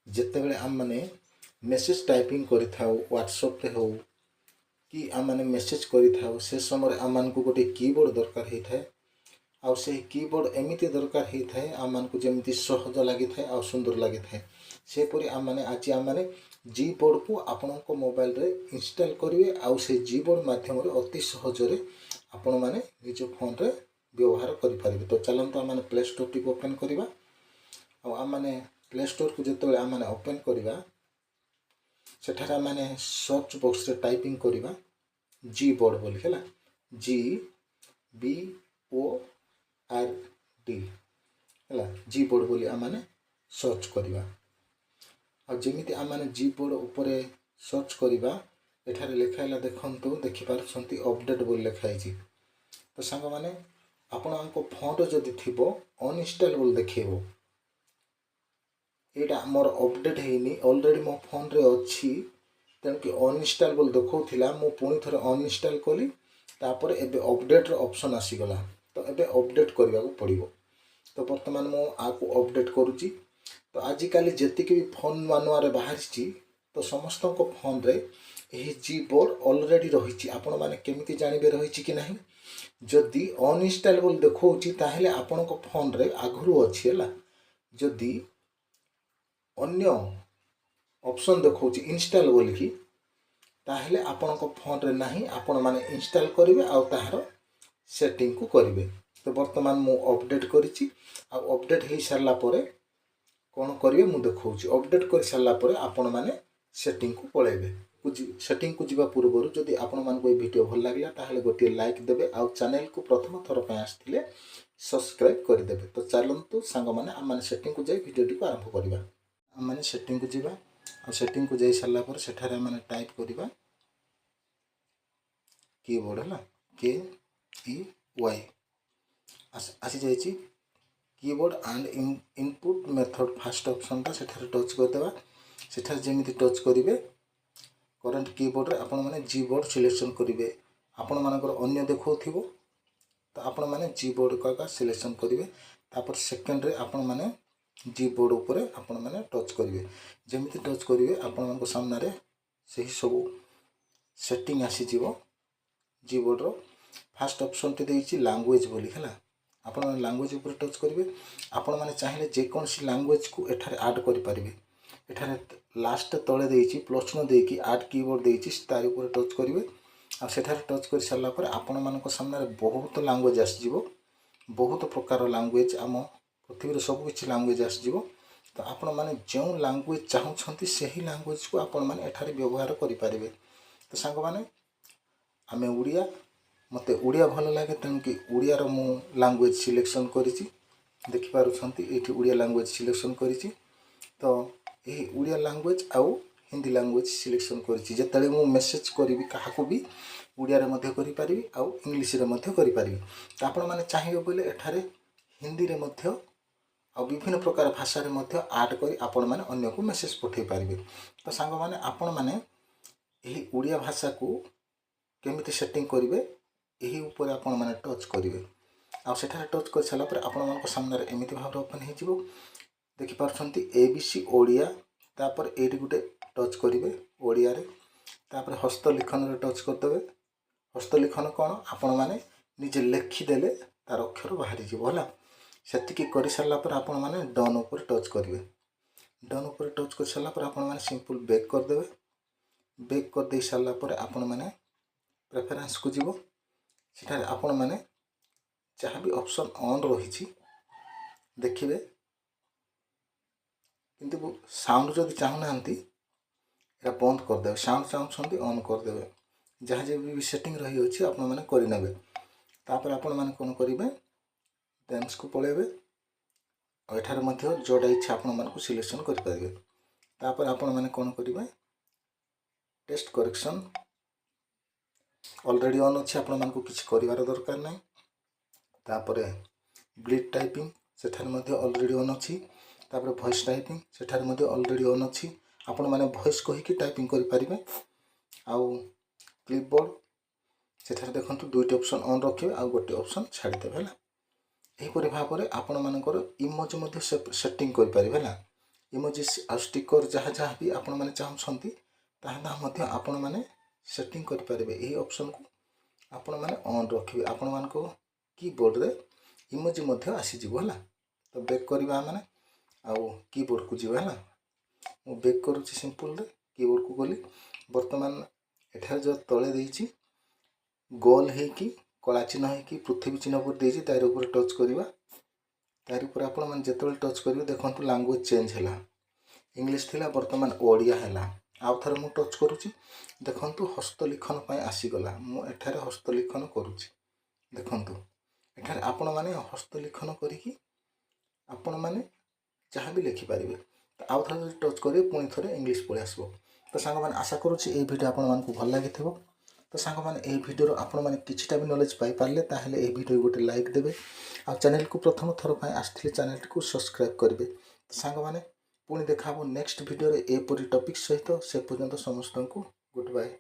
जिते बड़े आम मैंने मेसेज टाइपिंग करिथाउ व्हाट्सएप रे हो कि आम मैंने मेसेज करिथाउ से समय आम मान को गोटे कीबोर्ड दरकार होता है आउ से कीबोर्ड एमती दरकार होता है आम मान को जमी सहज लगी था आ सुंदर लगी था सेपरी आम मैंने आज आम मैंने जी बोर्ड को आपण मोबाइल रे इंस्टॉल करेंगे आउ से जी बोर्ड माध्यम अति सहजरे आपण मैंने निज फोन रे व्यवहार करें। तो चलते आम प्ले स्टोर टी ओपन करवा आम मैंने प्ले स्टोर को जो आम मैंने ओपन करवा सेठार आम मैंने सर्च बॉक्स रे टाइपिंग करवा जी बोर्ड बोली है G B O A R D Gboard बोली आम मैंने सर्च करवा आमती आम मैंने जी बोर्ड उपर सर्च करवा एठार लिखाला देखु देखिपार अपडेट बोली लिखाई। तो सांग मैंने आपण फोन जदि थी अनइंस्टॉल बोली देखेब यहाँ मोर अपडेट होनी ऑलरेडी मो फोन रे अच्छी तेणुक अनइंस्टॉल बोली देखा मु पुणी थे अनइंस्टॉल कली तापर एबे अपडेट ऑप्शन आसीगला। तो एबे अपडेट करने को पड़ो। तो बर्तमान मु आपको अपडेट करुच्ची। तो आजिकल जीक भी फोन नुआ बाहरी तो समस्त फोन रे यही जी बोर्ड ऑलरेडी रही आपण मैंने केमिति जानबे रही कि नहीं जदि अनइंस्टॉल बोली देखौछि ताहेले आपण फोन रे आगुरु अछि हला जदि अन्य ऑप्शन देखौछि इंस्टॉल बोली कि ताहेले आपण फोन रे नहीं आपण माने इंस्टॉल करिवे आ ताहार सेटिंग को करिवे। तो वर्तमान मु अपडेट करिछि आ अपडेट हो सारला परे कौन करिवे मु देखौछि अपडेट कर सारला परे आपण माने सेटिंग को पळेबे। सेटिंग को जीवा पूर्व जदि आपण मान को वीडियो भल लागला ताहेले गोटे लाइक देबे आ चैनल को प्रथम थर पे आस्थिले सब्सक्राइब कर देबे। तो चलंतु सांग माने आम माने सेटिंग को जाई वीडियो को आरंभ करबा। आम माने सेटिंग को जीवा आ सेटिंग को जाई सारला पर सेठारे माने टाइप करबा कीबोर्ड है के ई वाई आसी जाइए keyboard and input method fast option टा सेठारे टच कर देबा। सेठारे जेमिति टच करिवे करंट कीबोर्ड रे आपण माने जी बोर्ड सिलेक्शन करिवे आपण मानकर अन्य देखौथिबो तो आपण माने जी बोर्ड का सिलेक्शन करिवे तापर सेकंड रे आपण माने जी बोर्ड ऊपर आपण माने टच करिवे जेमिति टच करिवे आपण मानक सामने रे सही सब सेटिंग आसी जीवो। जी बोर्ड रो फास्ट ऑप्शन टे देछि लैंग्वेज बोली है आपण लैंग्वेज ऊपर टच करिवे आपण माने चाहिले जे कोन सी लैंग्वेज को एठारे ऐड करि परिवे एठारे लास्ट तले देछि प्लस चिन्ह देकी ऐड कीबोर्ड देछि तार ऊपर टच करिवे आ सेठारे टच कर सारला पर आपण मानक सामने बहुत लैंग्वेज आसीजिवो बहुत प्रकार लैंग्वेज आम पृथ्वी रे सब किछि लैंग्वेज आसीजिवो। तो आपण माने जो लैंग्वेज चाहउछंती सही लैंग्वेज को आपण माने एठारे व्यवहार करि परिवे। तो सांग माने आमे उड़िया मते उड़िया भल लगे तेणुक उड़िया मु लैंग्वेज सिलेक्शन करिछि देखि पारुछंती एठी उड़िया लैंग्वेज सिलेक्शन करिछि। तो यही उड़िया लैंग्वेज आउ हिंदी लैंग्वेज सिलेक्शन करिछि जेतले मु मेसेज करिवि काहाको भी उड़िया रे मध्य करि परिवि आउ इंग्लिश रे मध्य करि परिवि। तो आपण माने चाहिबे बोले एठारे हिंदी रे मध्य आ विभिन्न प्रकार भाषा रे मध्य ऐड करि आपण माने अन्य को मेसेज पठै परिबे। तो सांग माने आपण माने यही उड़िया भाषा को केमिति सेटिंग करिवे यही ऊपर आपण माने टच करिवे आ सेठारे टच कर साला पर आपण मानक सामने एमिति भाव ओपन हे जिवो देखि पारछंती एबीसी ओडिया तापर एटी गुटे टच करिवे ओडिया रे तापर हस्तलिखन रे टच करदेवे। हस्तलिखन कौन आपण माने निजे लेखि देले तार अक्षर बाहरी जिवो हला सेतिकी करि सारला पर आपण माने डन ऊपर टच करिवे डन ऊपर टच कर सारला पर आपण माने सिंपल बैक कर देवे बैक कर दे सारला पर आपण माने प्रेफरेंस को जीवो सेठारे आपण माने जहाँ भी ऑप्शन ऑन रही देखिए किंतु साउंड जदि चाहूना या बंद करदे साउंड चाहते ऑन करदे जहाँ जब भी सेटिंग रही अच्छी आपण मैंने करे तापर आपण मैंने कौन करेंगे डेंस को पलैबे एठार मध्य जोड़ा इच्छा आपण मानक सिलेक्शन करेंगे तापर आपण मैंने कौन करेंगे टेस्ट करेक्शन ऑलरेडी ऑन अच्छी आपण मानक किसी कर दरकार नहीं तापर ग्लिड टाइपिंग सेठार मध्य ऑलरेडी ऑन अच्छी तापर वॉइस टाइपिंग सेठार मध्य ऑलरेडी ऑन अच्छी आपण माने वॉइस कहिकी टाइपिंग करि परिबे आउ क्लिपबोर्ड सेठार देखंतु दुईटी ऑप्शन ऑन रखिबे आ गोटे ऑप्शन छाडी देबे हला एही परि भाबरे आपण मानकर इमेज मध्य सेटिंग करि परिबे हला इमोजी आ स्टिकर जहाँ जहाँ भी आपण मैंने चाहते ताहा मध्य आपण मैंने सेटिंग करेंगे। यही ऑप्शन को आपण मैंने ऑन रखिए आपण मान कीबोर्ड रे इमोजी मध्य आसीଯିव है। तो बैक करवा मैंने आउ कीबोर्ड को जीवा है। मु बैक करुच्ची सिंपल रे कीबोर्ड को गली बर्तमान एठार जो तले देइछि गोल हेकी कला चिन्ह हेकी पृथ्वी चिन्ह पर देइछि तार ऊपर टच करवा। तार ऊपर आपण मैंने जिते टच करेंगे देखो लैंग्वेज चेंज है। इंग्लिश थिला बर्तमान ओडिया है। आउ थे मुझे टच करुच्ची देखु हस्तलिखन आसीगला। मुझे हस्तलिखन करुच्ची देखु एठार आपण मैंने हस्तलिखन करी आपण मैंने जहाँ भी लिखिपारे। तो आउ थे टच करेंगे पुणी थे इंग्लिश पलि आसो। तो सांग मैंने आशा करुच्ची ये वीडियो आपण मानक भल लगी। तो सांग मैंने ये वीडियो आपण मैंने किछिटा भी नॉलेज पाई पारे ताहले ये वीडियो गोटे लाइक देबे। आ चैनल को प्रथम थर पर आसथिले चैनल को सब्सक्राइब करेंगे। तो सांग मैंने पुणी देखा नेक्स्ट वीडियो एपरी टॉपिक सहित से पर्यंत समस्त को गुड बाय।